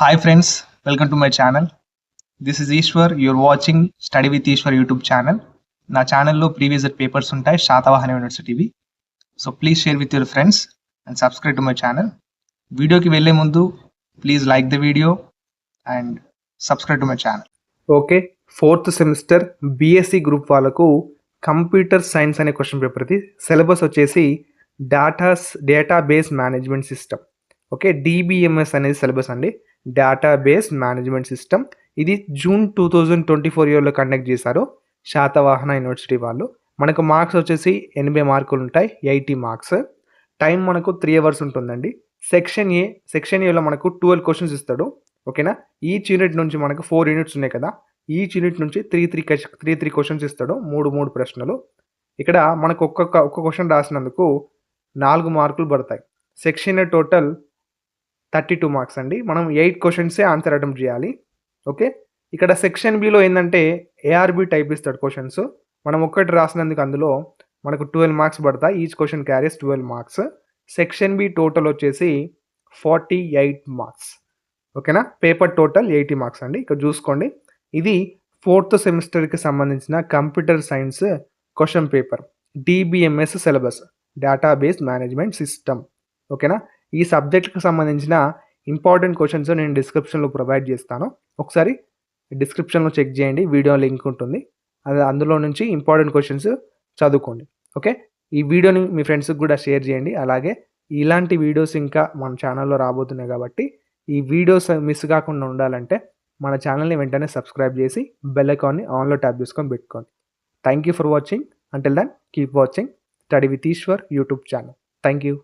Hi friends, welcome to my channel. This is Ishwar. You're watching Study with Ishwar YouTube channel. నా ఛానల్లో previous papers ఉంటాయి శాతవాహన యూనివర్సిటీవి. So please share with your friends and subscribe to my channel. వీడియోకి వెళ్ళే ముందు please like the video and subscribe to my channel. Okay, 4th semester BSc group వాళ్ళకు computer science అనే question పేపర్ది సిలబస్ వచ్చేసి database management system. Okay, DBMS అనేది syllabus అండి, database management system. ఇది జూన్ 2024 ఇయర్లో కండక్ట్ చేశారు శాతవాహన యూనివర్సిటీ వాళ్ళు. మనకు మార్క్స్ వచ్చేసి 80 మార్కులు ఉంటాయి, 80 మార్క్స్. టైం మనకు 3 అవర్స్ ఉంటుందండి. సెక్షన్ ఏలో మనకు 12 క్వశ్చన్స్ ఇస్తాడు. ఓకేనా, ఈచ్ యూనిట్ నుంచి మనకు 4 యూనిట్స్ ఉన్నాయి కదా, ఈచ్ యూనిట్ నుంచి 3 క్వశ్చన్స్ ఇస్తాడు, 3 ప్రశ్నలు. ఇక్కడ మనకు ఒక్కొక్క క్వశ్చన్ రాసినందుకు 4 మార్కులు పడతాయి. సెక్షన్ టోటల్ 32 మార్క్స్ అండి. మనం 8 క్వశ్చన్సే ఆన్సర్ అటెంప్ట్ చేయాలి. ఓకే, ఇక్కడ సెక్షన్ బిలో ఏంటంటే ఏఆర్బి టైప్ ఇస్తాడు క్వశ్చన్స్. మనం ఒక్కటి రాసినందుకు అందులో మనకు 12 మార్క్స్ పడతాయి. Each question carries 12 marks. Section B total వచ్చేసి 48 మార్క్స్. ఓకేనా, పేపర్ టోటల్ 80 మార్క్స్ అండి. ఇక్కడ చూసుకోండి, ఇది 4th సెమిస్టర్కి సంబంధించిన computer science question paper, DBMS syllabus, database management system. ఓకేనా, ఈ సబ్జెక్ట్కి సంబంధించిన ఇంపార్టెంట్ క్వశ్చన్స్ నేను డిస్క్రిప్షన్లో ప్రొవైడ్ చేస్తాను. ఒకసారి డిస్క్రిప్షన్లో చెక్ చేయండి, వీడియో లింక్ ఉంటుంది, అది అందులో నుంచి ఇంపార్టెంట్ క్వశ్చన్స్ చదువుకోండి. ఓకే, ఈ వీడియోని మీ ఫ్రెండ్స్కి కూడా షేర్ చేయండి. అలాగే ఇలాంటి వీడియోస్ ఇంకా మన ఛానల్లో రాబోతున్నాయి కాబట్టి ఈ వీడియోస్ మిస్ కాకుండా ఉండాలంటే మన ఛానల్ని వెంటనే సబ్స్క్రైబ్ చేసి బెల్ ఐకాన్ని ఆన్లో ట్యాప్ చేసుకొని పెట్టుకోండి. Thank you for watching. Until then keep watching study with Eshwar YouTube channel. Thank you.